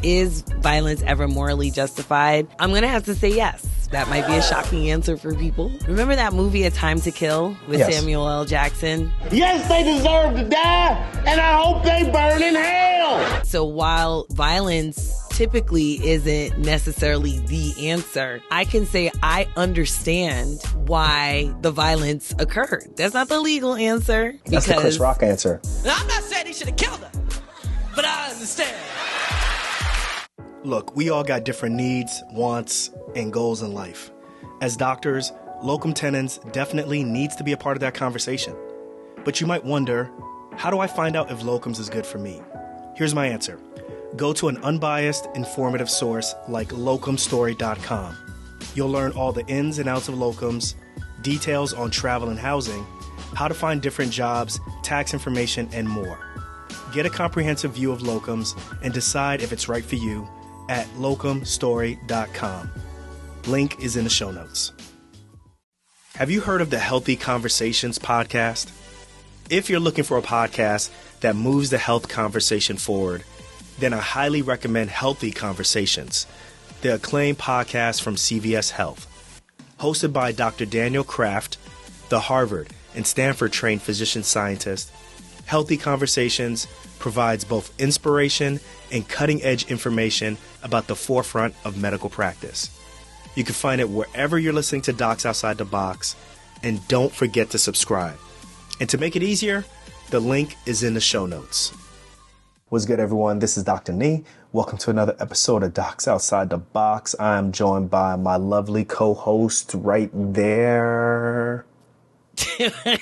Is violence ever morally justified? I'm going to have to say yes. That might be a shocking answer for people. Remember that movie A Time to Kill with Samuel L. Jackson? Yes, they deserve to die, and I hope they burn in hell. So while violence typically isn't necessarily the answer, I can say I understand why the violence occurred. That's not the legal answer. That's the Chris Rock answer. I'm not saying he should have killed her, but I understand. Look, we all got different needs, wants, and goals in life. As doctors, locum tenens definitely needs to be a part of that conversation. But you might wonder, how do I find out if locums is good for me? Here's my answer. Go to an unbiased, informative source like locumstory.com. You'll learn all the ins and outs of locums, details on travel and housing, how to find different jobs, tax information, and more. Get a comprehensive view of locums and decide if it's right for you at locumstory.com. Link is in the show notes. Have you heard of the Healthy Conversations podcast? If you're looking for a podcast that moves the health conversation forward, then I highly recommend Healthy Conversations, the acclaimed podcast from CVS Health. Hosted by Dr. Daniel Kraft, the Harvard and Stanford trained physician scientist, Healthy Conversations provides both inspiration and cutting-edge information about the forefront of medical practice. You can find it wherever you're listening to Docs Outside the Box, and don't forget to subscribe. And to make it easier, the link is in the show notes. What's good, everyone? This is Dr. Nee. Welcome to another episode of Docs Outside the Box. I'm joined by my lovely co-host right there.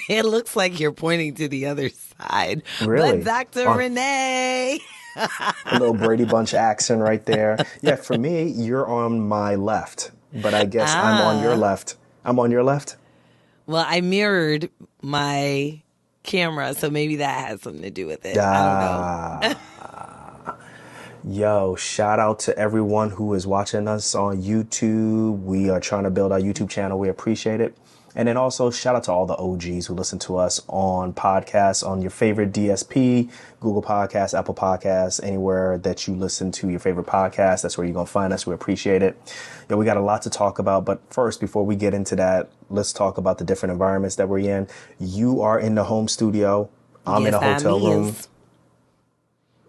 It looks like you're pointing to the other side. Really? But Dr. Renee. A little Brady Bunch accent right there. Yeah, for me, you're on my left, but I guess I'm on your left. I'm on your left? Well, I mirrored my camera, so maybe that has something to do with it. I don't know. Yo, shout out to everyone who is watching us on YouTube. We are trying to build our YouTube channel. We appreciate it. And then also shout out to all the OGs who listen to us on podcasts, on your favorite DSP, Google Podcasts, Apple Podcasts, anywhere that you listen to your favorite podcast. That's where you're going to find us. We appreciate it. We got a lot to talk about. But first, before we get into that, let's talk about the different environments that we're in. You are in the home studio. I'm in a hotel room.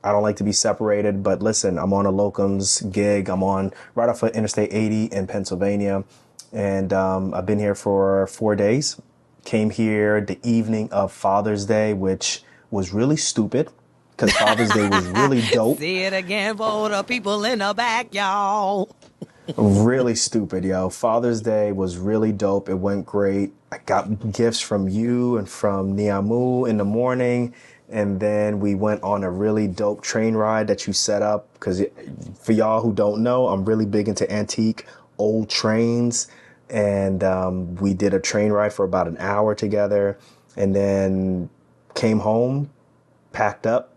I don't like to be separated, but listen, I'm on a locums gig. I'm on right off of Interstate 80 in Pennsylvania. And I've been here for 4 days. Came here the evening of Father's Day, which was really stupid because Father's Day was really dope. See it again for the people in the back, y'all. Really stupid, yo. Father's Day was really dope. It went great. I got gifts from you and from Niamu in the morning. And then we went on a really dope train ride that you set up. Because for y'all who don't know, I'm really big into antique old trains, and we did a train ride for about an hour together, and then came home, packed up,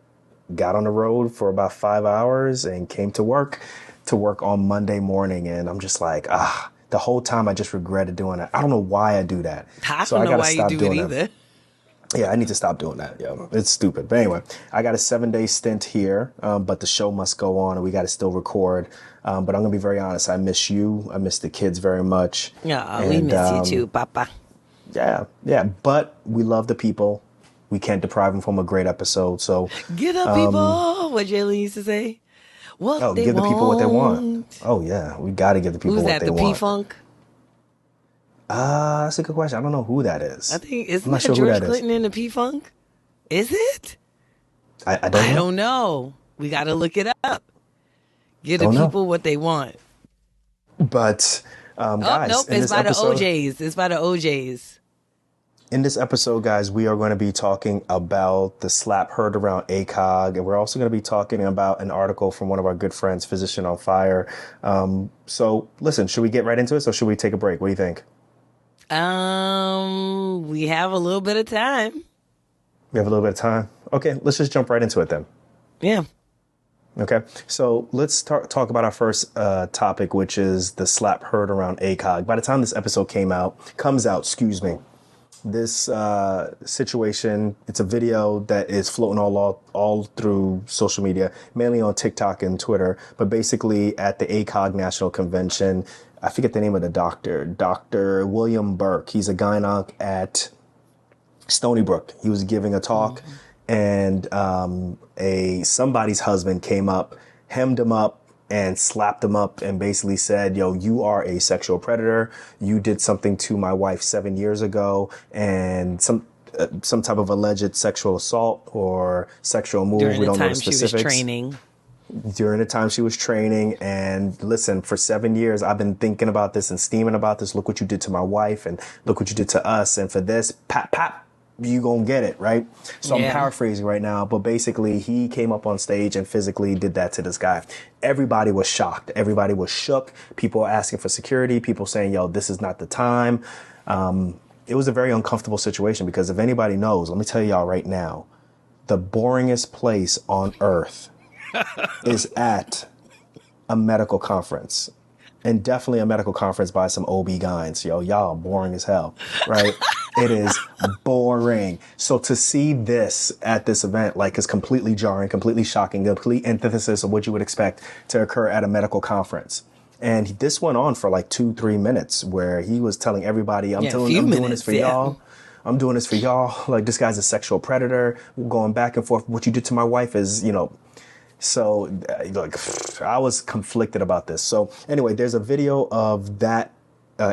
got on the road for about 5 hours, and came to work on Monday morning. And I'm just like, the whole time I just regretted doing it. I don't know why I do that. I don't know why you do it either. Yeah, I need to stop doing that. Yeah, it's stupid. But anyway, I got a 7-day stint here, but the show must go on, and we got to still record. But I'm going to be very honest. I miss you. I miss the kids very much. Yeah, we miss you too, Papa. Yeah. But we love the people. We can't deprive them from a great episode. So get up, people. What Jalen used to say. Give the people what they want. Oh, yeah. We got to give the people what they want. Who's that, the P-Funk? That's a good question. I don't know who that is. I think, isn't that George Clinton in the P-Funk? Is it? I don't know. We got to look it up. Give the people what they want. But, guys, nope, it's by the OJs. It's by the OJs. In this episode, guys, we are going to be talking about the slap heard around ACOG, and we're also going to be talking about an article from one of our good friends, Physician on Fire. So, listen, should we get right into it, or should we take a break? What do you think? We have a little bit of time. We have a little bit of time? Okay, let's just jump right into it then. Yeah. Okay, so let's talk about our first topic, which is the slap heard around ACOG. By the time this episode comes out, This situation, it's a video that is floating all through social media, mainly on TikTok and Twitter. But basically, at the ACOG National Convention, I forget the name of the doctor, Dr. William Burke. He's a gynec at Stony Brook. He was giving a talk, and somebody's husband came up, hemmed him up, and slapped him up and basically said, yo, you are a sexual predator. You did something to my wife 7 years ago, and some type of alleged sexual assault or sexual move. During we the don't know time the she specifics. was training. During the time she was training. And listen, for 7 years, I've been thinking about this and steaming about this. Look what you did to my wife, and look what you did to us. And for this, pap, pap, you gonna get it, right? So I'm paraphrasing right now, but basically he came up on stage and physically did that to this guy. Everybody was shocked. Everybody was shook. People were asking for security. People saying, yo, this is not the time. It was a very uncomfortable situation because if anybody knows, let me tell y'all right now, the boringest place on earth is at a medical conference. And definitely a medical conference by some OB-GYNs. Yo, y'all boring as hell, right? It is boring. So to see this at this event, like, is completely jarring, completely shocking, complete antithesis of what you would expect to occur at a medical conference. And this went on for like 2-3 minutes where he was telling everybody, I'm doing this for y'all. I'm doing this for y'all. Like, this guy's a sexual predator. We're going back and forth. What you did to my wife is, you know. So, like, I was conflicted about this. So, anyway, there's a video of that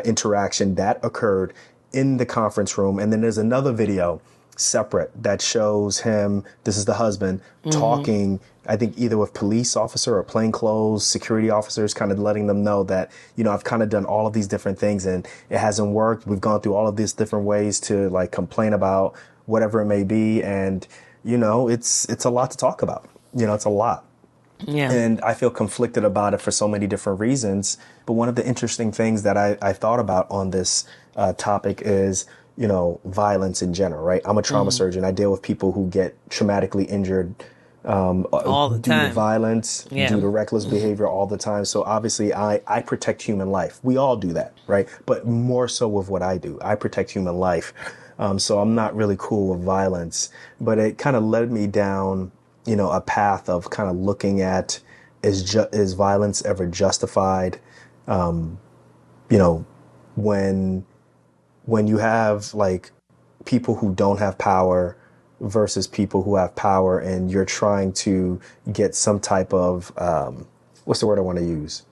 interaction that occurred in the conference room. And then there's another video separate that shows him, this is the husband, talking, I think, either with police officer or plainclothes security officers, kind of letting them know that, you know, I've kind of done all of these different things and it hasn't worked. We've gone through all of these different ways to, like, complain about whatever it may be. And, you know, it's a lot to talk about. You know, it's a lot. Yeah. And I feel conflicted about it for so many different reasons. But one of the interesting things that I thought about on this topic is, you know, violence in general, right? I'm a trauma surgeon. I deal with people who get traumatically injured all the due time. to violence, due to reckless behavior all the time. So obviously I protect human life. We all do that, right? But more so with what I do. I protect human life. So I'm not really cool with violence. But it kind of led me down, you know, a path of kind of looking at, is violence ever justified? You know, when you have, like, people who don't have power versus people who have power, and you're trying to get some type of, what's the word I want to use?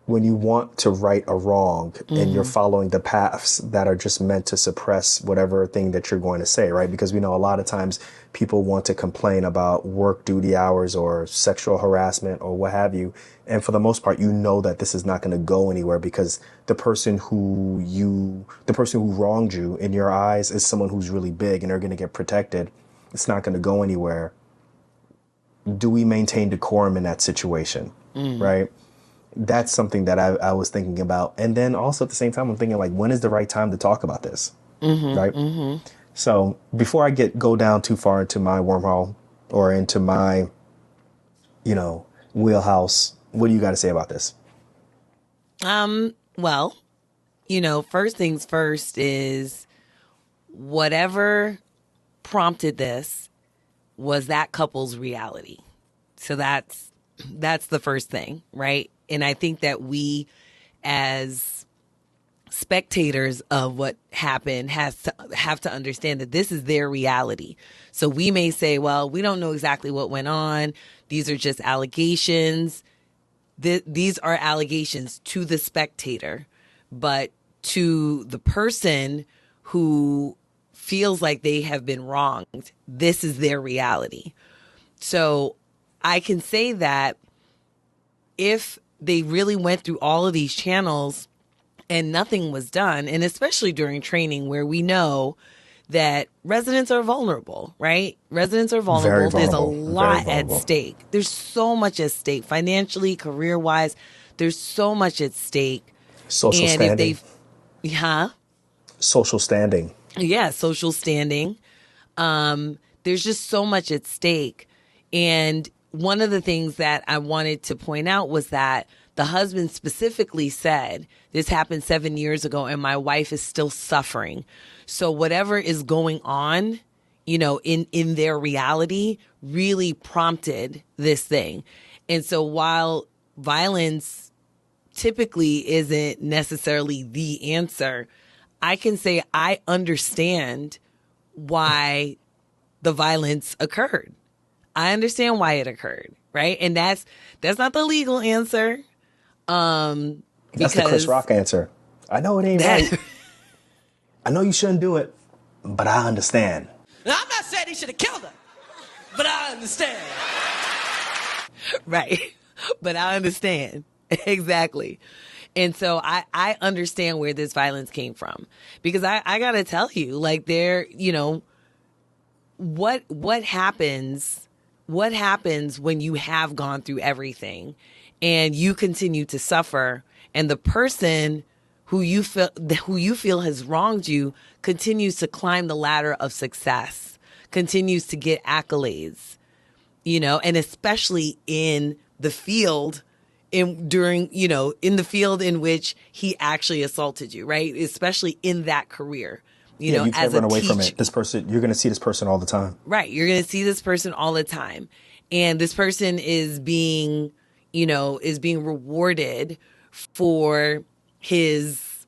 When you want to right a wrong and you're following the paths that are just meant to suppress whatever thing that you're going to say, right? Because we know a lot of times people want to complain about work duty hours or sexual harassment or what have you. And for the most part, you know that this is not going to go anywhere because the person who wronged you in your eyes is someone who's really big and they're going to get protected. It's not going to go anywhere. Do we maintain decorum in that situation? Right? That's something that I was thinking about. And then also at the same time, I'm thinking, like, when is the right time to talk about this? Right? So before I go down too far into my wormhole or into my, you know, wheelhouse, what do you got to say about this? Well, you know, first things first is whatever prompted this was that couple's reality. So that's the first thing, right? And I think that we, as spectators of what happened, have to understand that this is their reality. So we may say, well, we don't know exactly what went on. These are just allegations. These are allegations to the spectator, but to the person who feels like they have been wronged, this is their reality. So I can say that if they really went through all of these channels and nothing was done, and especially during training where we know that residents are vulnerable, right? Residents are vulnerable. There's a lot at stake. There's so much at stake financially, career-wise. There's so much at stake. Social standing. Social standing. Yeah, social standing. There's just so much at stake. And one of the things that I wanted to point out was that The husband specifically said, this happened 7 years ago and my wife is still suffering. So whatever is going on, you know, in their reality really prompted this thing. And so while violence typically isn't necessarily the answer, I can say I understand why the violence occurred. I understand why it occurred, right? And that's not the legal answer. That's the Chris Rock answer. I know it ain't right. I know you shouldn't do it, but I understand. Now, I'm not saying he should have killed her, but I understand. Right. But I understand. Exactly. And so I understand where this violence came from, because I got to tell you, like, there, you know, what happens when you have gone through everything and you continue to suffer, and the person who you feel has wronged you continues to climb the ladder of success, continues to get accolades, you know, and especially in the field in the field in which he actually assaulted you, right? Especially in that career. You know, you can't as run a away from teacher. it. This person, you're going to see this person all the time. Right. You're going to see this person all the time. And this person is being rewarded for his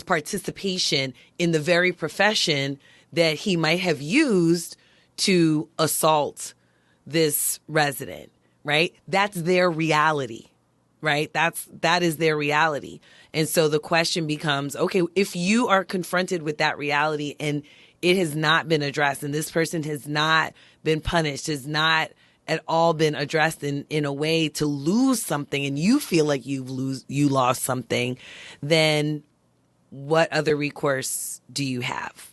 participation in the very profession that he might have used to assault this resident, right? That's their reality, right? That is their reality. And so the question becomes, okay, if you are confronted with that reality and it has not been addressed and this person has not been punished, has not at all been addressed in a way to lose something, and you feel like you lost something, then what other recourse do you have?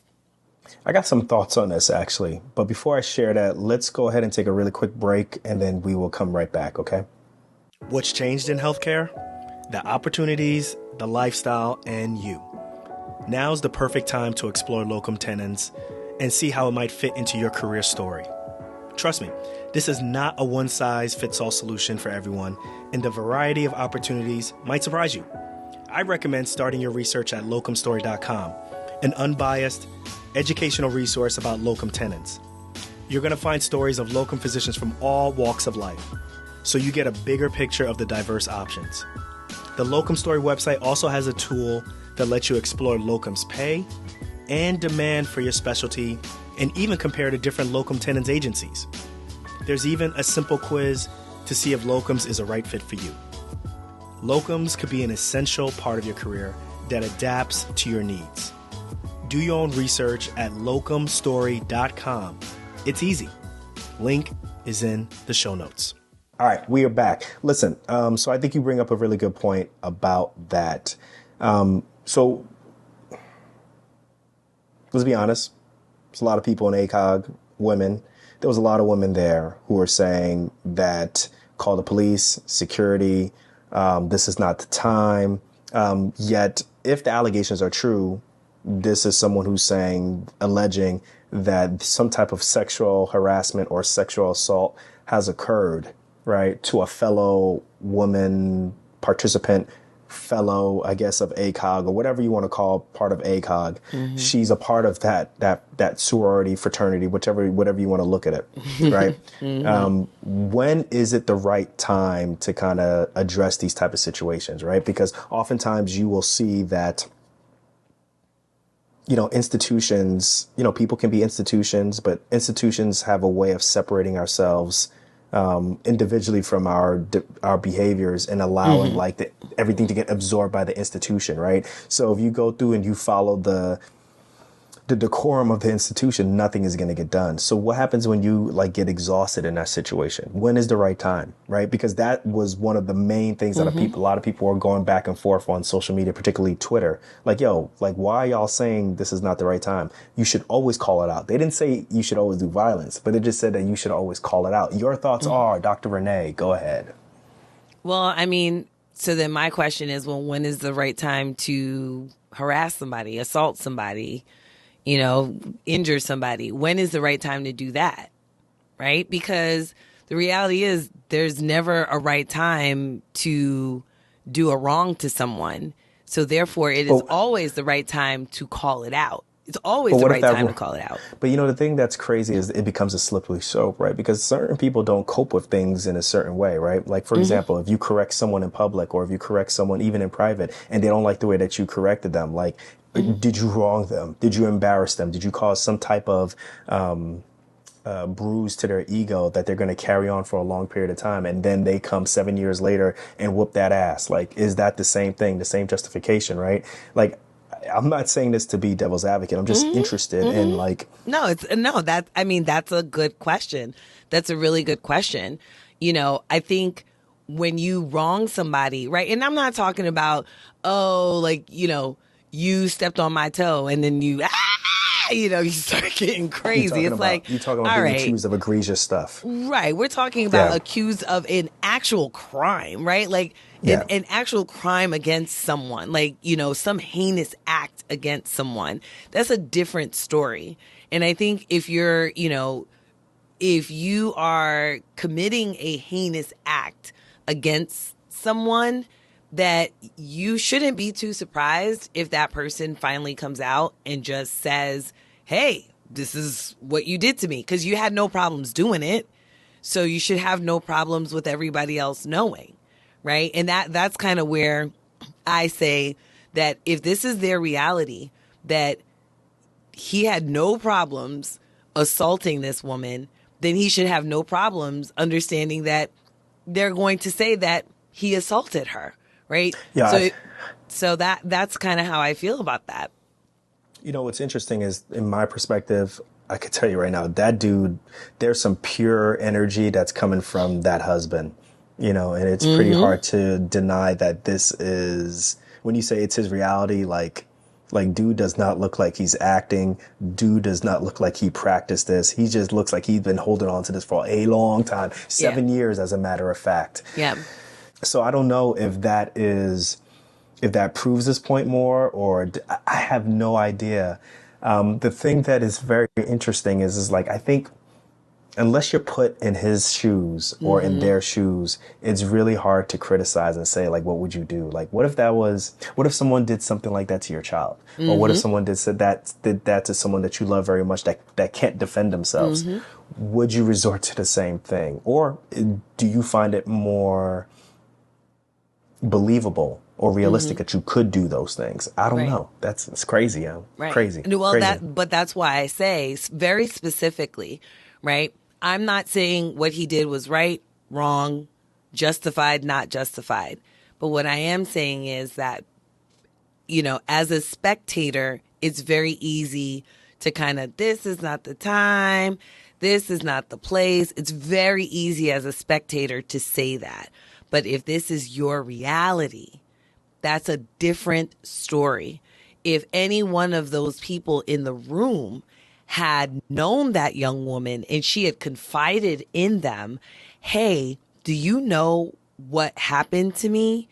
I got some thoughts on this, actually. But before I share that, let's go ahead and take a really quick break, and then we will come right back, okay? What's changed in healthcare? The opportunities, the lifestyle, and you. Now's the perfect time to explore locum tenens and see how it might fit into your career story. Trust me, this is not a one-size-fits-all solution for everyone, and the variety of opportunities might surprise you. I recommend starting your research at locumstory.com, an unbiased, educational resource about locum tenens. You're going to find stories of locum physicians from all walks of life, so you get a bigger picture of the diverse options. The Locum Story website also has a tool that lets you explore locum's pay and demand for your specialty, and even compare to different locum tenens agencies. There's even a simple quiz to see if locums is a right fit for you. Locums could be an essential part of your career that adapts to your needs. Do your own research at locumstory.com. It's easy. Link is in the show notes. All right, we are back. Listen, so I think you bring up a really good point about that. So let's be honest. There's a lot of people in ACOG, women. There was a lot of women there who were saying that call the police, security, this is not the time. Yet, if the allegations are true, this is someone who's alleging that some type of sexual harassment or sexual assault has occurred, right, to a fellow woman participant, fellow, I guess, of ACOG, or whatever you want to call part of ACOG. Mm-hmm. She's a part of that sorority, fraternity, whatever you want to look at it, right? Mm-hmm. When is it the right time to kind of address these type of situations, right? Because oftentimes you will see that, you know, institutions, you know, people can be institutions, but institutions have a way of separating ourselves individually from our behaviors and allowing everything to get absorbed by the institution, right? So if you go through and you follow the decorum of the institution, nothing is going to get done. So what happens when you get exhausted in that situation? When is the right time, right? Because that was one of the main things that a lot of people were going back and forth on social media, particularly Twitter. Why are y'all saying this is not the right time? You should always call it out. They didn't say you should always do violence, but it just said that you should always call it out. Your thoughts are, Dr. Renee, go ahead. Well, I mean, so then my question is, well, when is the right time to harass somebody, assault somebody, injure somebody? When is the right time to do that? Right? Because The reality is there's never a right time to do a wrong to someone. So therefore, it is always the right time to call it out. It's always the right time to call it out. But you know, the thing that's crazy is it becomes a slippery slope, right? Because certain people don't cope with things in a certain way, right? Like, for example, if you correct someone in public or if you correct someone even in private and they don't like the way that you corrected them, like, did you wrong them? Did you embarrass them? Did you cause some type of bruise to their ego that they're going to carry on for a long period of time, and then they come 7 years later and whoop that ass? Like, is that the same thing, the same justification, right? Like, I'm not saying this to be devil's advocate. I'm just interested in, like... That's a good question. That's a really good question. You know, I think when you wrong somebody, right? And I'm not talking about, you stepped on my toe and then you start getting crazy. It's like, you're talking about being accused of egregious stuff. Right. We're talking about accused of an actual crime, right? Like an actual crime against someone, like, some heinous act against someone. That's a different story. And I think if you are committing a heinous act against someone, that you shouldn't be too surprised if that person finally comes out and just says, hey, this is what you did to me, because you had no problems doing it. So you should have no problems with everybody else knowing, right? And that's kind of where I say that if this is their reality, that he had no problems assaulting this woman, then he should have no problems understanding that they're going to say that he assaulted her. Right. Yeah. So that's kind of how I feel about that. You know, what's interesting is, in my perspective, I could tell you right now, that dude, there's some pure energy that's coming from that husband, and it's pretty hard to deny that this is, when you say it's his reality, like dude does not look like he's acting. Dude does not look like he practiced this. He just looks like he's been holding on to this for a long time, 7 years, as a matter of fact. Yeah. So I don't know if that proves this point more, or I have no idea. The thing that is very interesting is like, I think unless you're put in his shoes or in their shoes, it's really hard to criticize and say, like, what would you do? Like, what if someone did something like that to your child? Or what if someone did that to someone that you love very much that can't defend themselves? Would you resort to the same thing? Or do you find it more believable or realistic that you could do those things? I don't know. It's crazy, yo. Right. Crazy. Well, crazy. but that's why I say very specifically, right? I'm not saying what he did was right, wrong, justified, not justified. But what I am saying is that, as a spectator, it's very easy to kind of, this is not the time, this is not the place. It's very easy as a spectator to say that. But if this is your reality, that's a different story. If any one of those people in the room had known that young woman and she had confided in them, hey, do you know what happened to me?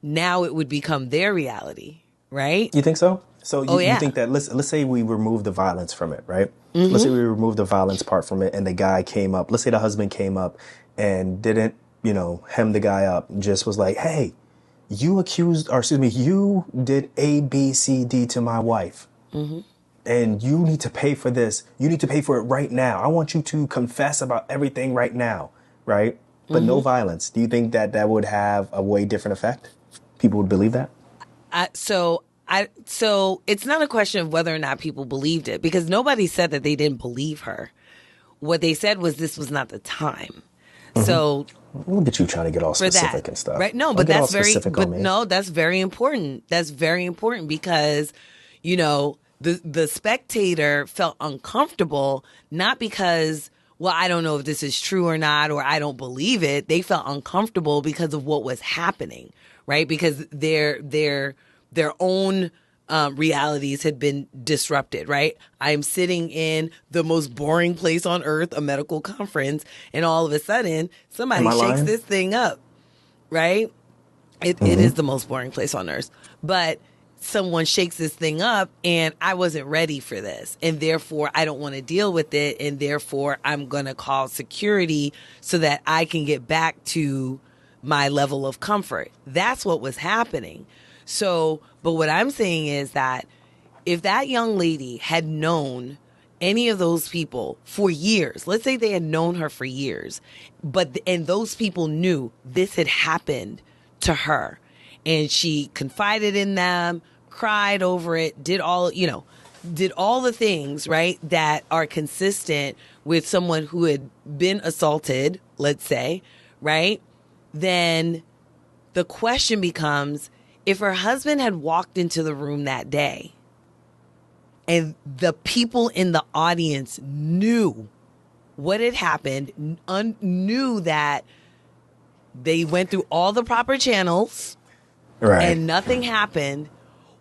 Now it would become their reality, right? You think so? So you yeah. think that, let's say we remove the violence from it, right? Let's say we remove the violence part from it, and the guy came up. Let's say the husband came up and didn't, hem the guy up, just was like, hey, you did A, B, C, D to my wife. And you need to pay for this. You need to pay for it right now. I want you to confess about everything right now, right? But no violence. Do you think that would have a way different effect? People would believe that? So it's not a question of whether or not people believed it, because nobody said that they didn't believe her. What they said was this was not the time. So look at you trying to get all specific and stuff. Right? No, but that's that's very important. That's very important because, the spectator felt uncomfortable, not because, well, I don't know if this is true or not, or I don't believe it. They felt uncomfortable because of what was happening, right? Because their own realities had been disrupted, right? I'm sitting in the most boring place on earth, a medical conference, and all of a sudden somebody shakes this thing up, right? It is the most boring place on earth. But someone shakes this thing up and I wasn't ready for this. And therefore, I don't want to deal with it. And therefore, I'm going to call security so that I can get back to my level of comfort. That's what was happening. So, but what I'm saying is that if that young lady had known any of those people for years, let's say they had known her for years, and those people knew this had happened to her, and she confided in them, cried over it, did all the things, right, that are consistent with someone who had been assaulted, let's say, right? Then the question becomes, if her husband had walked into the room that day and the people in the audience knew what had happened, knew that they went through all the proper channels, right, and nothing happened,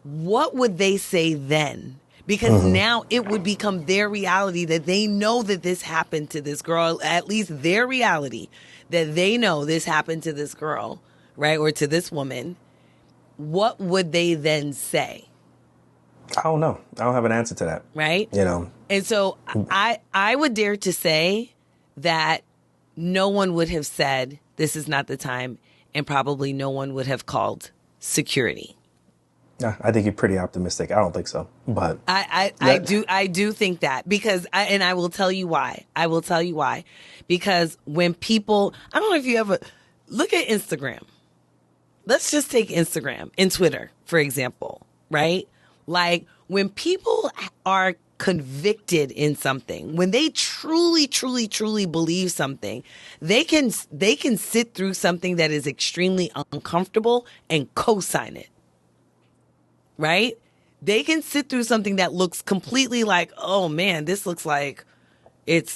what would they say then? Because now it would become their reality that they know that this happened to this girl, at least their reality, that they know this happened to this girl, right, or to this woman. What would they then say? I don't know. I don't have an answer to that. Right? You know. And so I would dare to say that no one would have said this is not the time, and probably no one would have called security. I think you're pretty optimistic. I don't think so, but I do think that, because I will tell you why. Because when people, I don't know if you ever look at Instagram. Let's just take Instagram and Twitter, for example, right? Like when people are convicted in something, when they truly, truly, truly believe something, they can sit through something that is extremely uncomfortable and co-sign it. Right? They can sit through something that looks completely like, oh man, this looks like it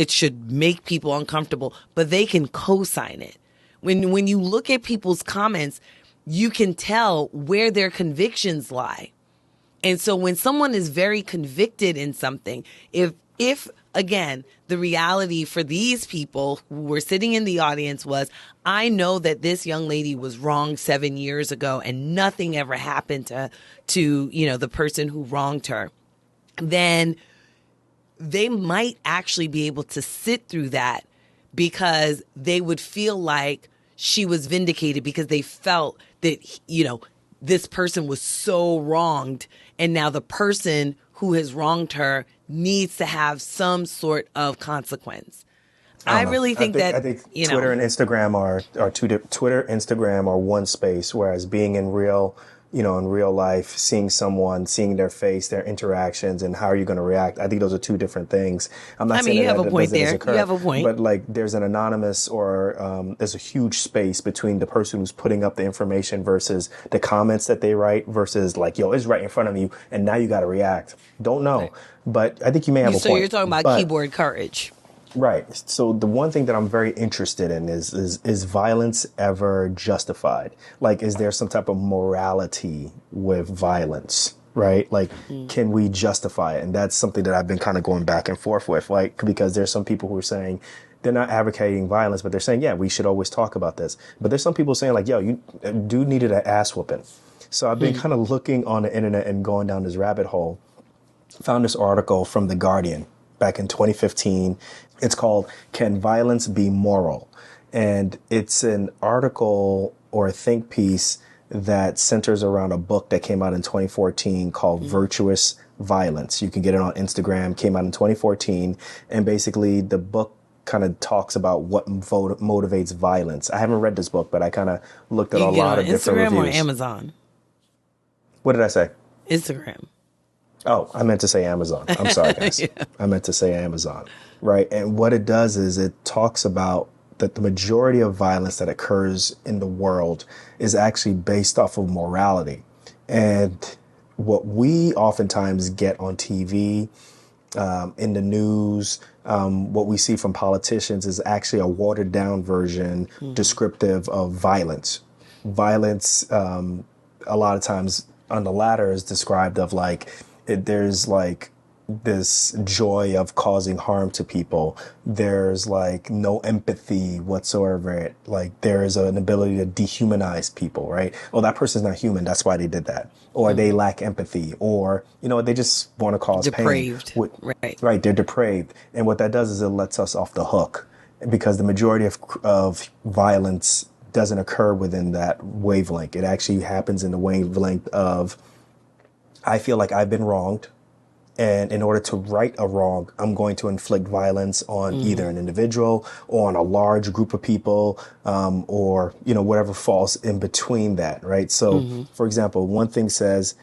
should make people uncomfortable, but they can co-sign it. When you look at people's comments, you can tell where their convictions lie. And so when someone is very convicted in something, if again, the reality for these people who were sitting in the audience was, I know that this young lady was wronged 7 years ago and nothing ever happened to the person who wronged her, then they might actually be able to sit through that because they would feel like she was vindicated, because they felt that, this person was so wronged, and now the person who has wronged her needs to have some sort of consequence. I really think I think Twitter and Instagram are Twitter, Instagram are one space, whereas being in real life, seeing someone, seeing their face, their interactions, and how are you going to react, I think those are two different things. I'm not saying you have a point there. You have a point. But like there's an anonymous or there's a huge space between the person who's putting up the information versus the comments that they write versus like, yo, it's right in front of you and now you got to react. Don't know. Right. But I think you may have a point. So you're talking about keyboard courage. Right. So the one thing that I'm very interested in is violence ever justified? Like, is there some type of morality with violence? Right? Like, can we justify it? And that's something that I've been kind of going back and forth with, like, because there's some people who are saying they're not advocating violence, but they're saying, yeah, we should always talk about this. But there's some people saying like, yo, you dude needed an ass whooping. So I've been kind of looking on the internet and going down this rabbit hole. Found this article from The Guardian back in 2015. It's called Can Violence Be Moral? And it's an article or a think piece that centers around a book that came out in 2014 called Virtuous Violence. You can get it on Instagram, came out in 2014. And basically the book kind of talks about what motivates violence. I haven't read this book, but I kind of looked at a lot of different reviews. Instagram or Amazon? What did I say? Instagram. Oh, I meant to say Amazon. I'm sorry, guys. Yeah. I meant to say Amazon. Right. And what it does is it talks about that the majority of violence that occurs in the world is actually based off of morality. And what we oftentimes get on TV, in the news, what we see from politicians is actually a watered down version descriptive of violence. Violence, a lot of times on the latter is described of like, there's like this joy of causing harm to people. There's like no empathy whatsoever. Like there is an ability to dehumanize people, right? Oh, that person's not human. That's why they did that. Or they lack empathy, or, you know, they just want to cause Depraved. pain. Right. Right. They're depraved. And what that does is it lets us off the hook, because the majority of violence doesn't occur within that wavelength. It actually happens in the wavelength of, I feel like I've been wronged, and in order to right a wrong, I'm going to inflict violence on either an individual or on a large group of people, or, you know, whatever falls in between that, right? So, for example, one thing says,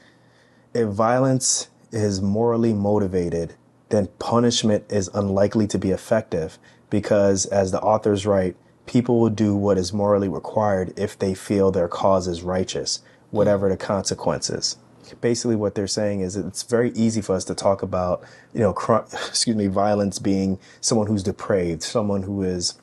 if violence is morally motivated, then punishment is unlikely to be effective, because, as the authors write, people will do what is morally required if they feel their cause is righteous, whatever the consequences. Basically, what they're saying is it's very easy for us to talk about, you know, violence being someone who's depraved, someone who is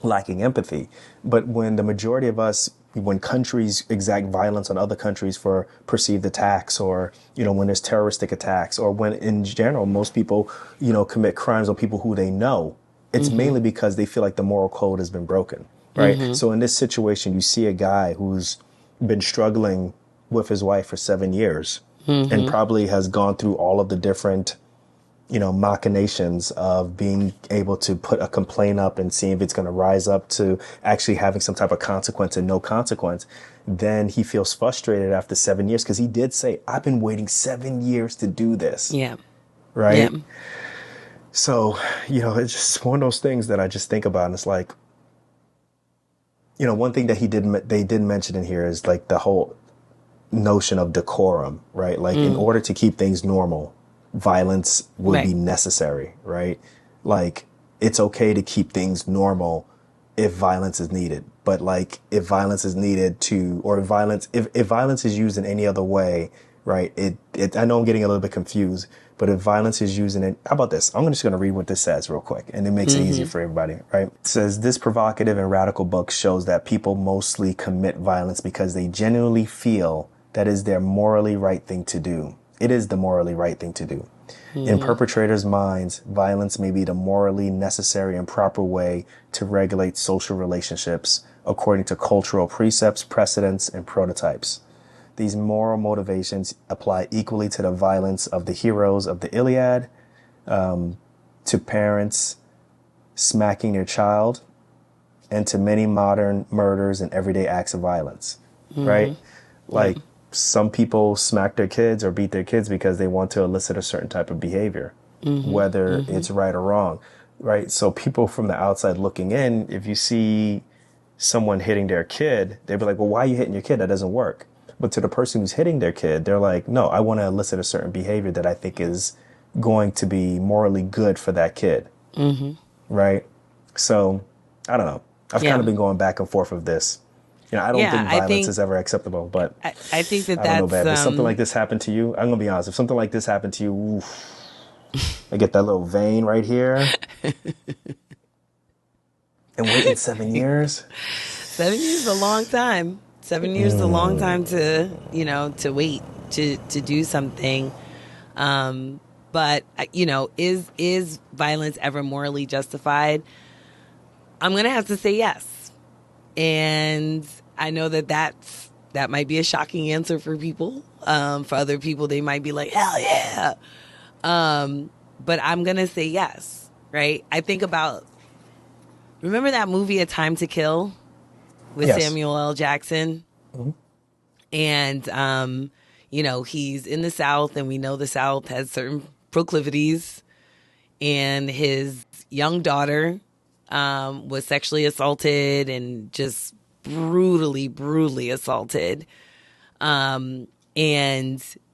lacking empathy. But when the majority of us, when countries exact violence on other countries for perceived attacks, or, you know, when there's terroristic attacks, or when in general most people, you know, commit crimes on people who they know, it's mainly because they feel like the moral code has been broken, right? So in this situation, you see a guy who's been struggling with his wife for 7 years, and probably has gone through all of the different, you know, machinations of being able to put a complaint up and seeing if it's going to rise up to actually having some type of consequence and no consequence. Then he feels frustrated after 7 years, because he did say, I've been waiting 7 years to do this. Yeah. Right. Yeah. So, you know, it's just one of those things that I just think about, and it's like, you know, one thing that they didn't mention in here is like the whole notion of decorum, right? Like, in order to keep things normal, violence would be necessary, right? Like, it's okay to keep things normal if violence is needed. But like, if violence is needed to, or if violence is used in any other way, right? I know I'm getting a little bit confused, but if violence is used in it, how about this? I'm just going to read what this says real quick, and it makes it easier for everybody, right? It says, this provocative and radical book shows that people mostly commit violence because they genuinely feel that is their morally right thing to do. It is the morally right thing to do. In perpetrators' minds, violence may be the morally necessary and proper way to regulate social relationships according to cultural precepts, precedents, and prototypes. These moral motivations apply equally to the violence of the heroes of the Iliad, to parents smacking their child, and to many modern murders and everyday acts of violence, right? Like, some people smack their kids or beat their kids because they want to elicit a certain type of behavior, whether it's right or wrong, right? So people from the outside looking in, if you see someone hitting their kid, they'd be like, well, why are you hitting your kid? That doesn't work. But to the person who's hitting their kid, they're like, no, I want to elicit a certain behavior that I think is going to be morally good for that kid, right? So, I don't know. I've kind of been going back and forth of this. You know, I don't think violence is ever acceptable, but I think that I don't know, that's babe. If something like this happened to you, I'm going to be honest. If something like this happened to you, oof, I get that little vein right here. And waiting 7 years? 7 years is a long time. 7 years is a long time to, you know, to wait to do something. But, you know, is violence ever morally justified? I'm going to have to say yes. And I know that might be a shocking answer for people. For other people, they might be like, hell yeah. But I'm going to say yes, right? I think about, remember that movie, A Time to Kill, with Samuel L. Jackson? And, you know, he's in the South, and we know the South has certain proclivities. And his young daughter was sexually assaulted, and just brutally assaulted. And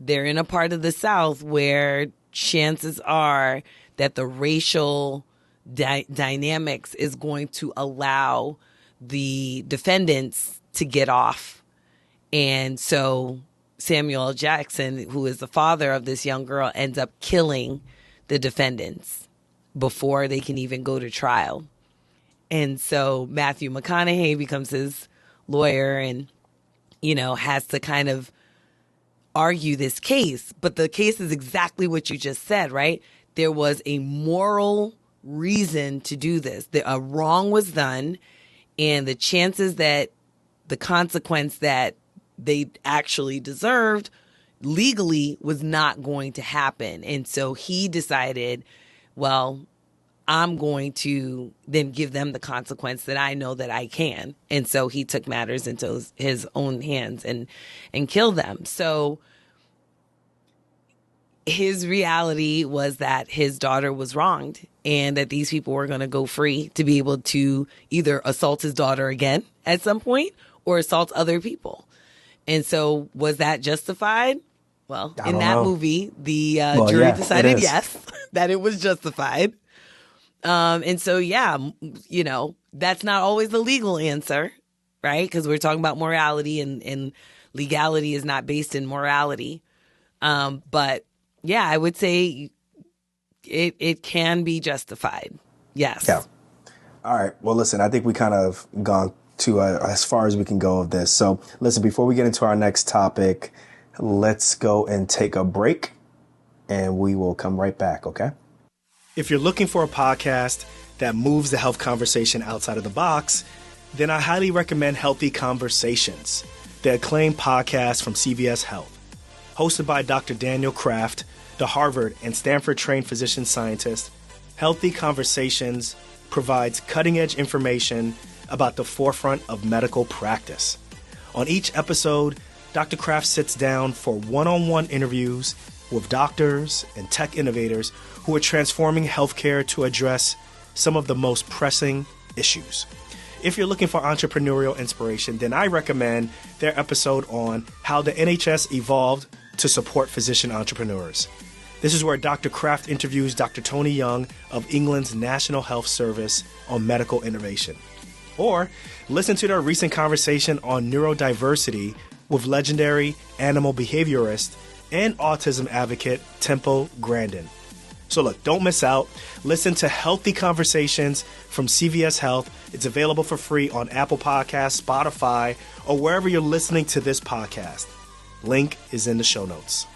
they're in a part of the South where chances are that the racial dynamics is going to allow the defendants to get off. And so Samuel L. Jackson, who is the father of this young girl, ends up killing the defendants before they can even go to trial. And so Matthew McConaughey becomes his lawyer, and, you know, has to kind of argue this case. But the case is exactly what you just said, right? There was a moral reason to do this. A wrong was done, and the chances that the consequence that they actually deserved legally was not going to happen. And so he decided, well, I'm going to then give them the consequence that I know that I can. And so he took matters into his own hands and killed them. So his reality was that his daughter was wronged and that these people were going to go free to be able to either assault his daughter again at some point or assault other people. And so was that justified? Well, in that movie, the jury decided yes, that it was justified. And so, that's not always the legal answer, right? Because we're talking about morality and legality is not based in morality. But yeah, I would say it can be justified. Yes. Yeah. All right. Well, listen, I think we kind of gone to as far as we can go of this. So listen, before we get into our next topic, let's go and take a break and we will come right back. Okay. If you're looking for a podcast that moves the health conversation outside of the box, then I highly recommend Healthy Conversations, the acclaimed podcast from CVS Health. Hosted by Dr. Daniel Kraft, the Harvard and Stanford-trained physician scientist, Healthy Conversations provides cutting-edge information about the forefront of medical practice. On each episode, Dr. Kraft sits down for one-on-one interviews with doctors and tech innovators who are transforming healthcare to address some of the most pressing issues. If you're looking for entrepreneurial inspiration, then I recommend their episode on how the NHS evolved to support physician entrepreneurs. This is where Dr. Kraft interviews Dr. Tony Young of England's National Health Service on medical innovation. Or listen to their recent conversation on neurodiversity with legendary animal behaviorist and autism advocate Temple Grandin. So look, don't miss out. Listen to Healthy Conversations from CVS Health. It's available for free on Apple Podcasts, Spotify, or wherever you're listening to this podcast. Link is in the show notes.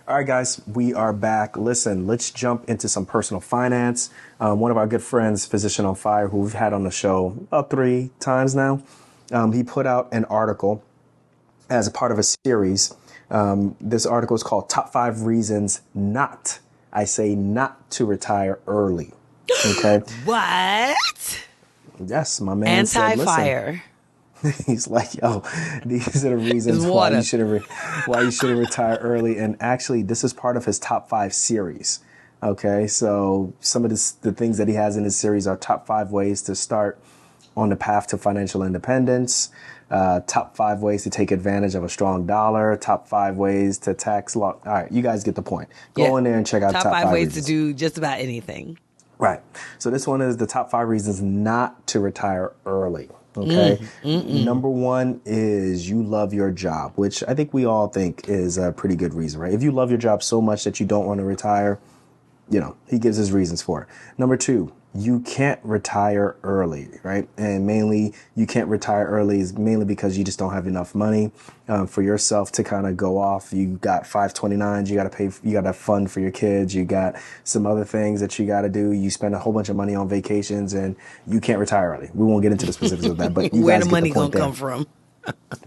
All right, guys, we are back. Listen, let's jump into some personal finance. One of our good friends, Physician on Fire, who we've had on the show about 3 times now, he put out an article as a part of a series. This article is called Top 5 Reasons Not, I say not to retire early. Okay. What? Yes, my man said, listen. Anti-fire. He's like, yo, these are the reasons why you should retire early. And actually, this is part of his top 5 series. Okay, so some of the things that he has in his series are top 5 ways to start on the path to financial independence, top 5 ways to take advantage of a strong dollar, top 5 ways to tax law. All right, you guys get the point. Go in there and check out top 5 ways reasons to do just about anything. Right. So this one is the top 5 reasons not to retire early. Okay. Number 1 is you love your job, which I think we all think is a pretty good reason, right? If you love your job so much that you don't want to retire, he gives his reasons for it. Number 2, you can't retire early, right? And mainly you can't retire early is mainly because you just don't have enough money for yourself to kind of go off. You got 529s, you got to pay, you got to fund for your kids. You got some other things that you got to do. You spend a whole bunch of money on vacations and you can't retire early. We won't get into the specifics of that, but you where guys the money going to come from?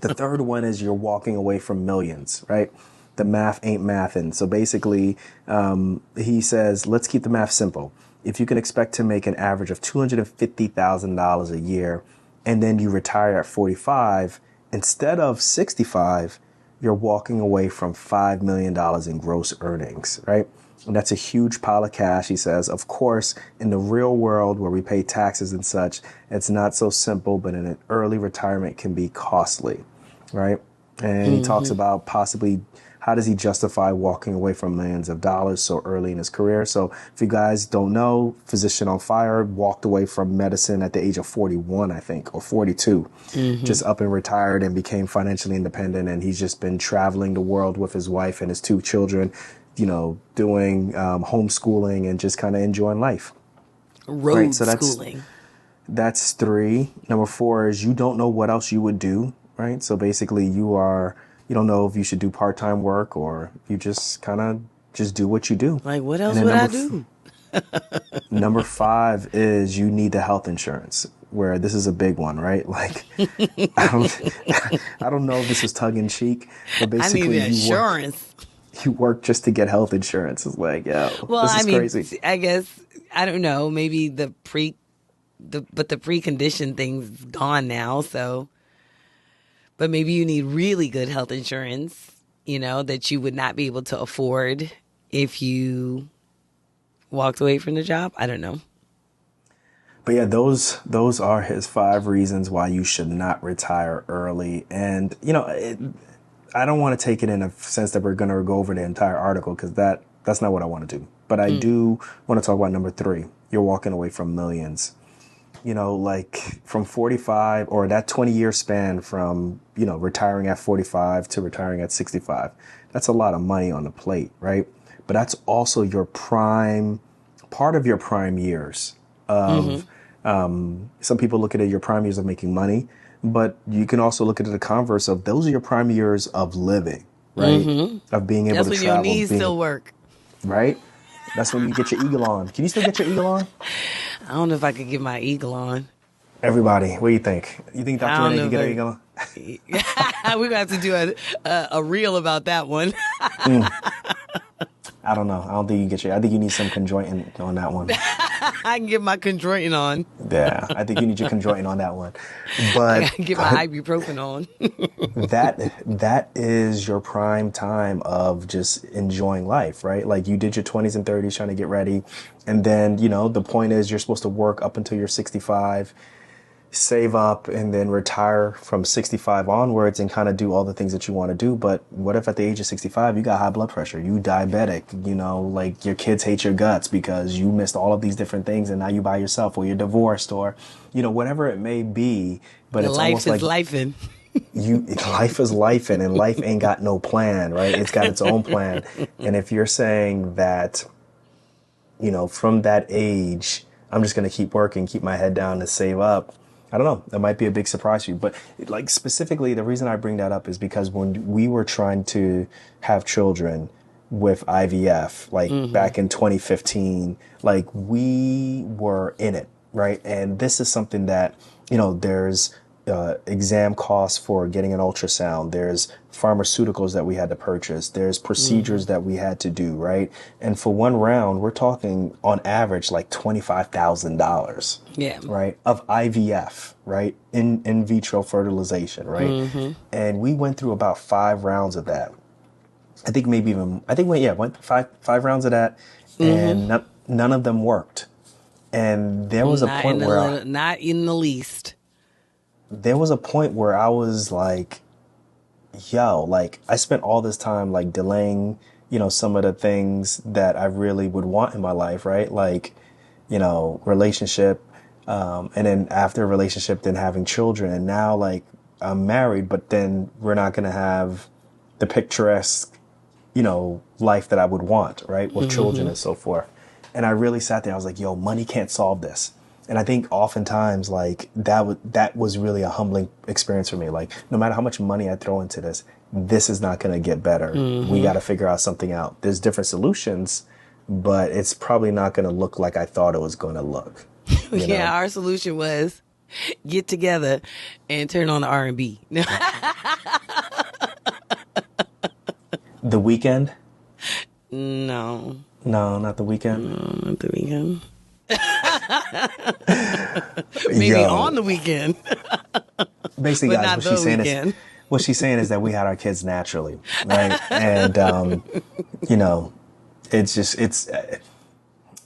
The third one is you're walking away from millions, right? The math ain't mathin'. So basically, he says, let's keep the math simple. If you can expect to make an average of $250,000 a year and then you retire at 45, instead of 65, you're walking away from $5 million in gross earnings, right? And that's a huge pile of cash, he says. Of course, in the real world where we pay taxes and such, it's not so simple, but in an early retirement can be costly, right? And he talks about possibly how does he justify walking away from millions of dollars so early in his career? So if you guys don't know, Physician on Fire walked away from medicine at the age of 41, I think, or 42, just up and retired and became financially independent. And he's just been traveling the world with his wife and his 2 children, doing homeschooling and just kind of enjoying life. Road schooling. That's 3. Number 4 is you don't know what else you would do, right? So basically you are You don't know if you should do part-time work or you just kind of just do what you do. Like, what And else then would I do? number 5 is you need the health insurance, where this is a big one, right? Like, I don't, I don't know if this is tongue in cheek, but I need basically insurance. you work just to get health insurance. It's like, yo, Well, this I is mean, crazy. I guess, I don't know, maybe but the precondition thing's gone now, so. But maybe you need really good health insurance, that you would not be able to afford if you walked away from the job. I don't know. But yeah, those are his 5 reasons why you should not retire early. And, I don't want to take it in a sense that we're going to go over the entire article, because that's not what I want to do. But I do want to talk about number 3. You're walking away from millions. Like from 45, or that 20-year span from, retiring at 45 to retiring at 65. That's a lot of money on the plate, right? But that's also part of your prime years of, some people look at it, your prime years of making money, but you can also look at it the converse of those are your prime years of living, right? Of being able That's to when travel. your knees still work. Right? That's when you get your eagle on. Can you still get your eagle on? I don't know if I could get my eagle on. Everybody, what do you think? You think I Dr. don't Renee know can get her if eagle on? We're going to have to do a reel about that one. I don't know. I don't think you get your. I think you need some conjointing on that one. I can get my conjointing on. Yeah, I think you need your conjointing on that one. I But can get my ibuprofen on. that is your prime time of just enjoying life, right? Like you did your 20s and 30s trying to get ready, and then the point is you're supposed to work up until you're 65. Save up and then retire from 65 onwards and kind of do all the things that you want to do. But what if at the age of 65 you got high blood pressure, you diabetic, like your kids hate your guts because you missed all of these different things and now you by yourself, or you're divorced, or whatever it may be. But it's almost like Life is life is life, and life ain't got no plan, right? It's got its own plan. And if you're saying that, from that age, I'm just going to keep working, keep my head down and save up, I don't know. That might be a big surprise for you. But like specifically, the reason I bring that up is because when we were trying to have children with IVF, like back in 2015, like we were in it, right? And this is something that, there's exam costs for getting an ultrasound. There's pharmaceuticals that we had to purchase. There's procedures that we had to do, right? And for one round, we're talking on average like $25,000. Yeah. Right. Of IVF, right? In vitro fertilization, right? And we went through about 5 rounds of that. I think went 5 rounds of that, and none of them worked. And there was a point where not in the least. There was a point where I was like, yo, like I spent all this time like delaying, some of the things that I really would want in my life, right? Like, relationship, and then after a relationship, then having children. And now like I'm married, but then we're not going to have the picturesque, life that I would want, right? With children and so forth. And I really sat there. I was like, yo, money can't solve this. And I think oftentimes like that was really a humbling experience for me. Like no matter how much money I throw into this is not going to get better. We got to figure out something out. There's different solutions, but it's probably not going to look like I thought it was going to look. Yeah, our solution was get together and turn on the R&B. The Weekend? No. No, not The Weekend. No, not The Weekend. Maybe on the weekend. Basically, but guys, not what she's saying is that we had our kids naturally, right? And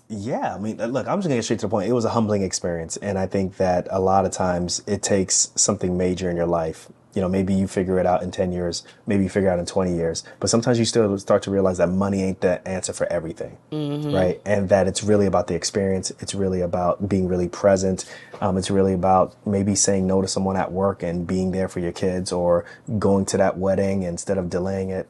yeah. I mean, look, I'm just gonna get straight to the point. It was a humbling experience, and I think that a lot of times it takes something major in your life. Maybe you figure it out in 10 years, maybe you figure it out in 20 years, but sometimes you still start to realize that money ain't the answer for everything, right? And that it's really about the experience. It's really about being really present. It's really about maybe saying no to someone at work and being there for your kids, or going to that wedding instead of delaying it.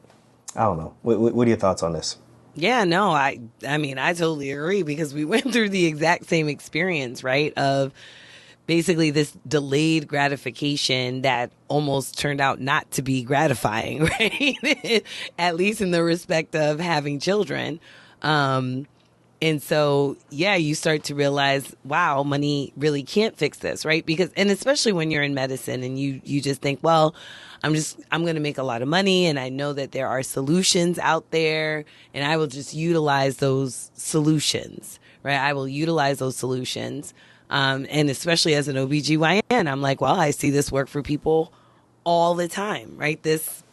I don't know. What are your thoughts on this? Yeah, no, I mean, I totally agree, because we went through the exact same experience, right? Of basically this delayed gratification that almost turned out not to be gratifying, right? At least in the respect of having children. And so, yeah, you start to realize, wow, money really can't fix this, right? Because, and especially when you're in medicine and you just think, well, I'm going to make a lot of money and I know that there are solutions out there and I will just utilize those solutions, right? I will utilize those solutions. And especially as an OBGYN, I'm like, well, I see this work for people all the time, right? This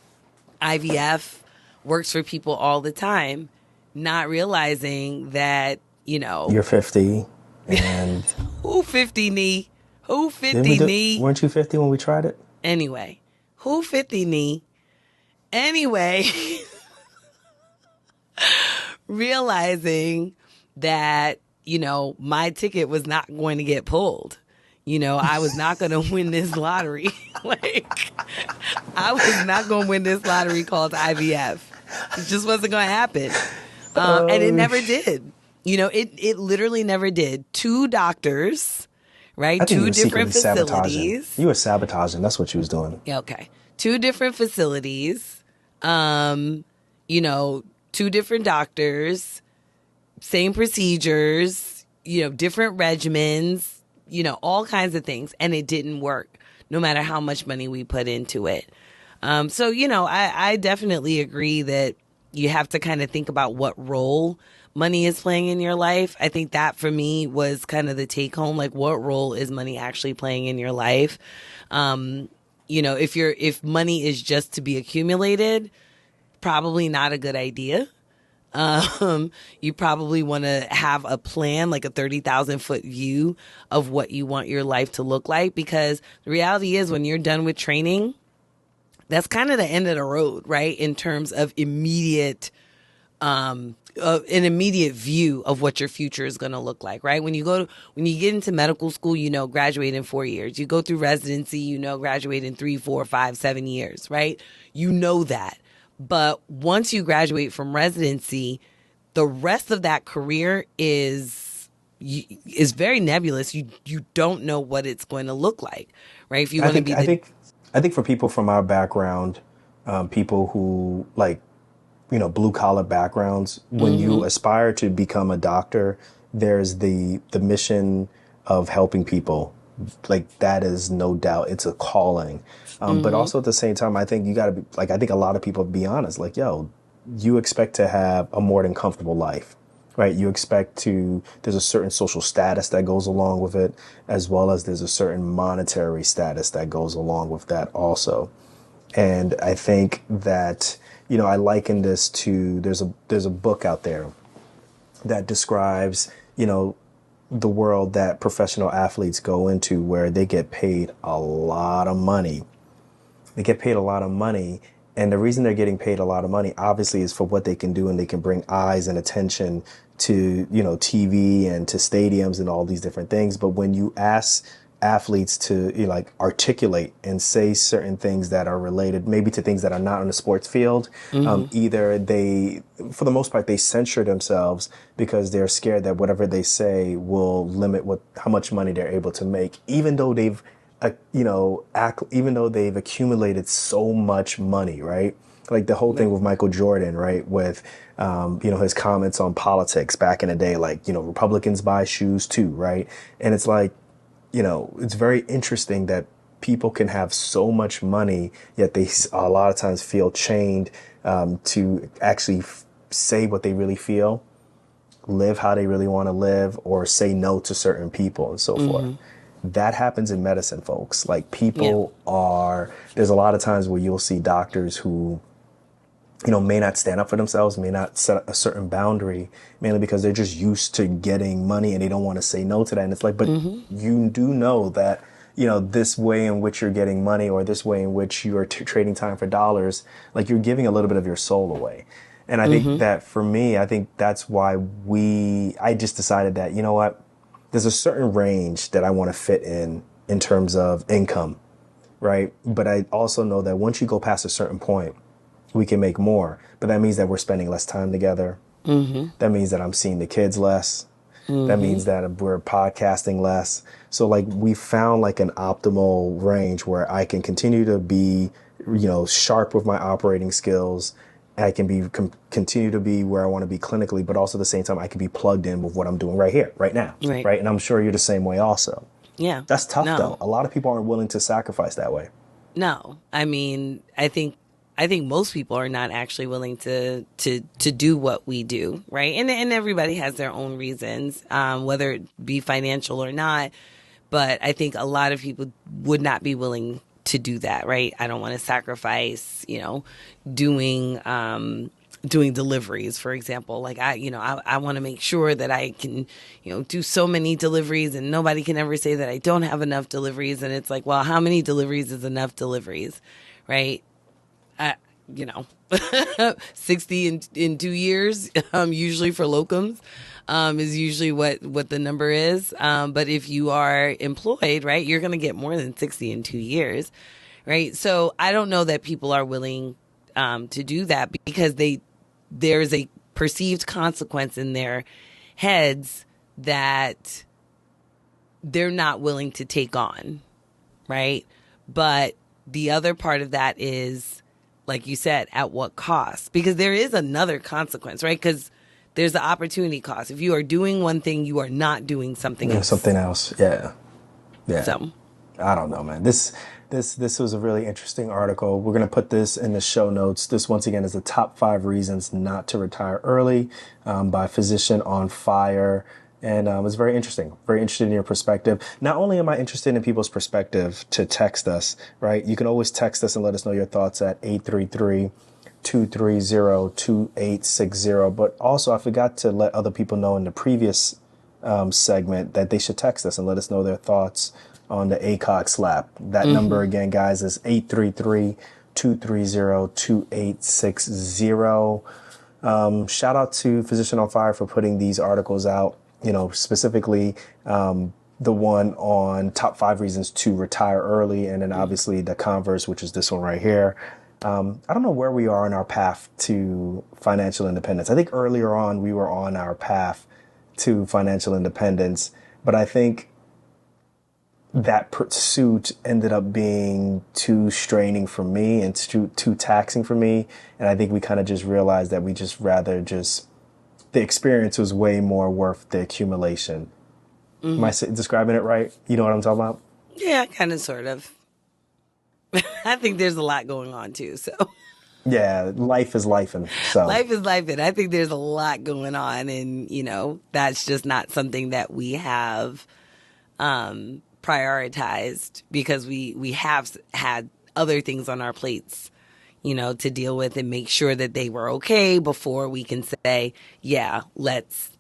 IVF works for people all the time. Not realizing that, You're 50 and who 50 knee? Who 50 knee? Weren't you 50 when we tried it? Anyway, who 50 knee? Anyway, realizing that, my ticket was not going to get pulled. I was not going to win this lottery. I was not going to win this lottery called IVF. It just wasn't going to happen. And it never did. It literally never did. 2 doctors, right? 2 different facilities. You were sabotaging. That's what you was doing. Yeah, okay. 2 different facilities. 2 different doctors, same procedures, different regimens, all kinds of things. And it didn't work, no matter how much money we put into it. So, I definitely agree that you have to kind of think about what role money is playing in your life. I think that for me was kind of the take home, like what role is money actually playing in your life? If money is just to be accumulated, probably not a good idea. You probably want to have a plan, like a 30,000 foot view of what you want your life to look like, because the reality is when you're done with training, that's kind of the end of the road, right? In terms of an immediate view of what your future is going to look like, right? When you get into medical school, graduate in 4 years. You go through residency, graduate in 3, 4, 5, 7 years, right? That. But once you graduate from residency, the rest of that career is very nebulous. You don't know what it's going to look like, right? If you want to be I think for people from our background, people who blue collar backgrounds, when you aspire to become a doctor, there's the mission of helping people. That is no doubt, it's a calling. But also at the same time, I think you got to be I think a lot of people be honest, you expect to have a more than comfortable life. Right, you expect there's a certain social status that goes along with it, as well as there's a certain monetary status that goes along with that also. And I think that, I liken this to, there's a book out there that describes, the world that professional athletes go into where they get paid a lot of money. They get paid a lot of money. And the reason they're getting paid a lot of money, obviously, is for what they can do, and they can bring eyes and attention to, TV and to stadiums and all these different things. But when you ask athletes to articulate and say certain things that are related maybe to things that are not in the sports field, either they, for the most part, they censure themselves because they're scared that whatever they say will limit how much money they're able to make, even though they've accumulated so much money, right? Like the whole thing with Michael Jordan, right? With, his comments on politics back in the day, Republicans buy shoes too, right? And it's it's very interesting that people can have so much money, yet they a lot of times feel chained to actually say what they really feel, live how they really want to live, or say no to certain people and so forth. That happens in medicine, folks. There's a lot of times where you'll see doctors who, may not stand up for themselves, may not set a certain boundary, mainly because they're just used to getting money and they don't want to say no to that. And it's but you do know that, this way in which you're getting money, or this way in which you are trading time for dollars, you're giving a little bit of your soul away. And I think that for me, I think that's why I just decided that, there's a certain range that I want to fit in terms of income, right? But I also know that once you go past a certain point, we can make more. But that means that we're spending less time together. That means that I'm seeing the kids less. That means that we're podcasting less. So like we found like an optimal range where I can continue to be, sharp with my operating skills. I can be continue to be where I want to be clinically, but also at the same time I can be plugged in with what I'm doing right here, right now, Right. And I'm sure you're the same way also. Yeah. That's tough No. though. A lot of people aren't willing to sacrifice that way. No. I mean, I think most people are not actually willing to do what we do, right? And everybody has their own reasons, whether it be financial or not. But I think a lot of people would not be willing to do that, right? I don't want to sacrifice, doing deliveries, for example. Like I want to make sure that I can, do so many deliveries, and nobody can ever say that I don't have enough deliveries. And it's like, well, how many deliveries is enough deliveries, right? 60 in 2 years, usually for locums, is usually what the number is. But if you are employed, right, you're going to get more than 60 in 2 years, right? So I don't know that people are willing to do that because there's a perceived consequence in their heads that they're not willing to take on, right? But the other part of that is, like you said, at what cost? Because there is another consequence, right? Because there's the opportunity cost. If you are doing one thing, you are not doing something else. Something else. Yeah. So I don't know, man. This was a really interesting article. We're going to put this in the show notes. This, once again, is the top 5 reasons not to retire early, by Physician on Fire. And it's very interesting. Very interested in your perspective. Not only am I interested in people's perspective to text us, right? You can always text us and let us know your thoughts at 833-230-2860. But also, I forgot to let other people know in the previous segment that they should text us and let us know their thoughts on the ACOG slap. That number again, guys, is 833-230-2860. Shout out to Physician on Fire for putting these articles out, specifically the one on top 5 reasons to retire early, and then obviously the converse, which is this one right here. I don't know where we are in our path to financial independence. I think earlier on we were on our path to financial independence, but I think that pursuit ended up being too straining for me and too taxing for me. And I think we kind of just realized that we just rather the experience was way more worth the accumulation. Am I describing it right? You know what I'm talking about? yeah, kind of, sort of. I think there's a lot going on too. So Yeah, life is life. And so life is life, and I think there's a lot going on, and that's just not something that we have prioritized because we have had other things on our plates, to deal with and make sure that they were okay before we can say, yeah, let's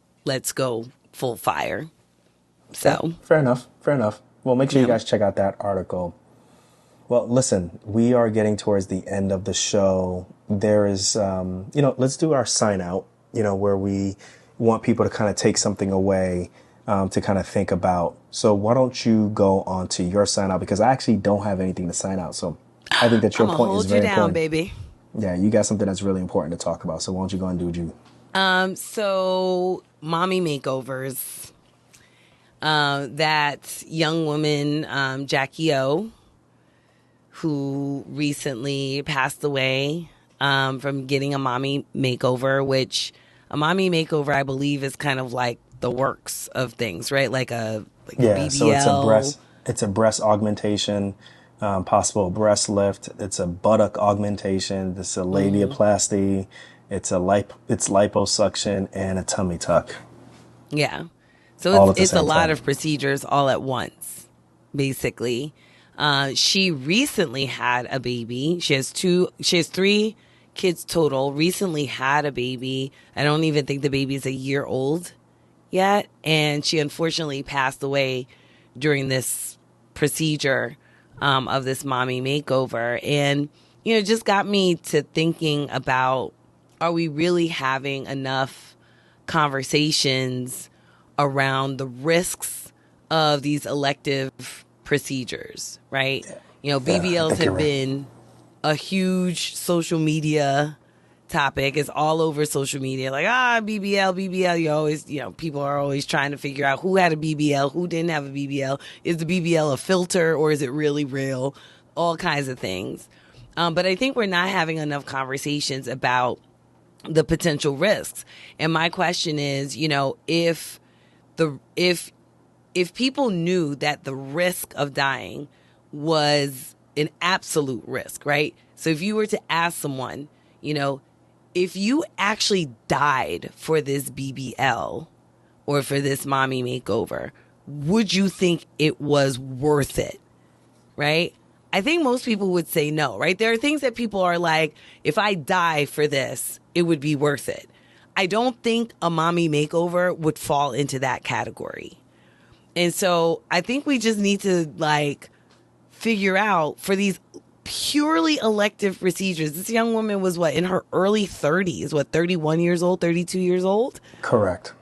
go full fire. So fair enough. Well, make sure you guys check out that article. Well, listen, we are getting towards the end of the show. There is, let's do our sign out, where we want people to kind of take something away, to kind of think about. So why don't you go on to your sign out? Because I actually don't have anything to sign out. So I think that your point is very important. Baby. Yeah, you got something that's really important to talk about. So why don't you go and do what you... So mommy makeovers. That young woman, Jacky Oh, who recently passed away from getting a mommy makeover, which a mommy makeover, I believe, is kind of like the works of things, right? Like a BBL. So it's a breast augmentation, possible breast lift. It's a buttock augmentation. It's a labiaplasty. It's liposuction and a tummy tuck. Yeah. So it's a lot of procedures all at once, basically. She recently had a baby. She has 3 kids total. Recently had a baby. I don't even think the baby is a year old yet. And she unfortunately passed away during this procedure of this mommy makeover. And, it just got me to thinking about, are we really having enough conversations around the risks of these elective procedures, right? BBLs have been a huge social media topic. It's all over social media. Like, BBL, BBL. You always, people are always trying to figure out who had a BBL, who didn't have a BBL. Is the BBL a filter or is it really real? All kinds of things. But I think we're not having enough conversations about the potential risks. And my question is, if people knew that the risk of dying was an absolute risk, right? So if you were to ask someone, if you actually died for this BBL or for this mommy makeover, would you think it was worth it? Right? I think most people would say no, right? There are things that people are like, if I die for this, it would be worth it. I don't think a mommy makeover would fall into that category. And so I think we just need to figure out for these purely elective procedures. This young woman was in her early 30s, 31 years old, 32 years old? Correct.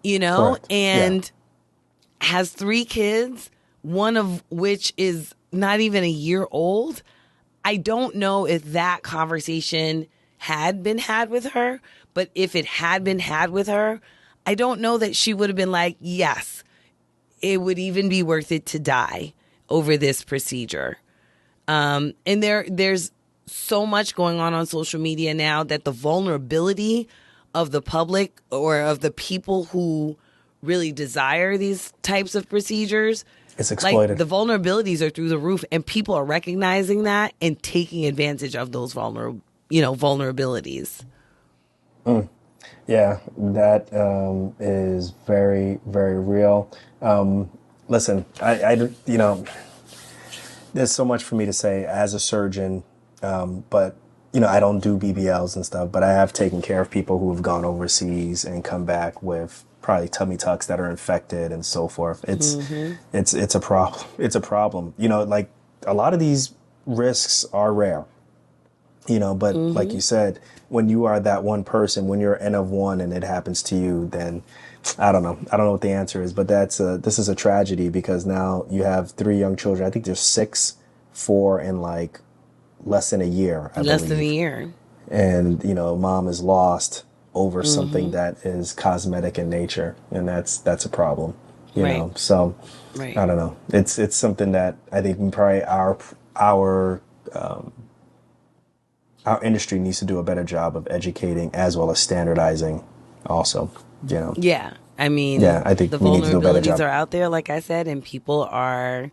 Correct. And yeah. Has 3 kids, one of which is not even a year old. I don't know if that conversation had been had with her, but if it had been had with her, I don't know that she would have been like, yes, it would even be worth it to die over this procedure. And there's so much going on social media now that the vulnerability of the public or of the people who really desire these types of procedures, it's exploited. The vulnerabilities are through the roof, and people are recognizing that and taking advantage of those vulnerabilities. Yeah, that is very, very real. Listen, I there's so much for me to say as a surgeon, but I don't do BBLs and stuff, but I have taken care of people who have gone overseas and come back with probably tummy tucks that are infected and so forth. It's a problem. It's a problem. A lot of these risks are rare. But like you said, when you are that one person, when you're N of one and it happens to you, then I don't know what the answer is, but this is a tragedy because now you have 3 young children. I think there's 6, 4, and less than a year. Less than a year. And, mom is lost over something that is cosmetic in nature. And that's a problem, you know? So I don't know. It's something that I think probably our industry needs to do a better job of educating as well as standardizing also, Yeah. I mean, yeah, I think the we need to do a better job. vulnerabilities are out there, like I said, and people are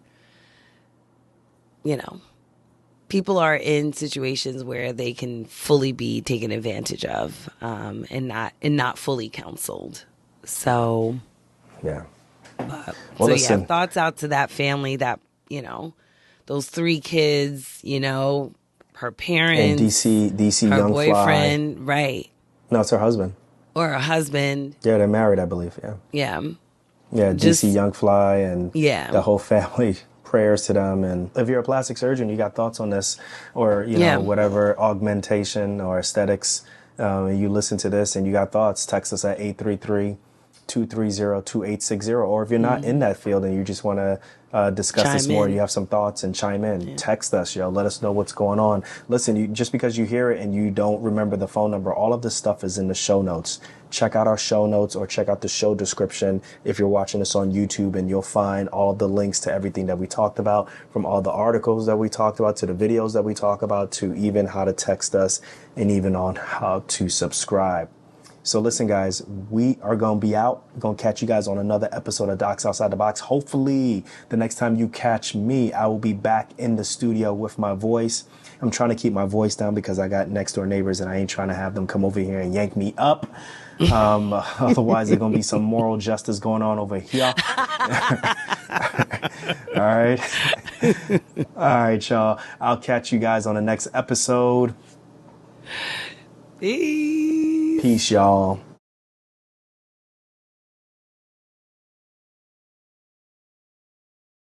in situations where they can fully be taken advantage of, and not fully counseled. So, yeah. Listen. Thoughts out to that family that, those 3 kids, her parents, and DC her young boyfriend, fly. right? No, it's her husband. Or her husband. Yeah, they're married, I believe. Yeah. Yeah. Yeah, DC Young Fly and the whole family. Prayers to them. And if you're a plastic surgeon, you got thoughts on this, or whatever augmentation or aesthetics, you listen to this and you got thoughts, text us at 833-230-2860. Or if you're not in that field and you just want to discuss this more, you have some thoughts and chime in, text us, let us know what's going on. Listen, just because you hear it and you don't remember the phone number, all of this stuff is in the show notes. Check out our show notes or check out the show description if you're watching this on YouTube, and you'll find all the links to everything that we talked about, from all the articles that we talked about to the videos that we talk about to even how to text us and even on how to subscribe. So listen, guys, we are going to be out. We're going to catch you guys on another episode of Docs Outside the Box. Hopefully, the next time you catch me, I will be back in the studio with my voice. I'm trying to keep my voice down because I got next door neighbors and I ain't trying to have them come over here and yank me up. Otherwise, there's going to be some moral justice going on over here. All right. All right, y'all. I'll catch you guys on the next episode. Peace. Peace, y'all.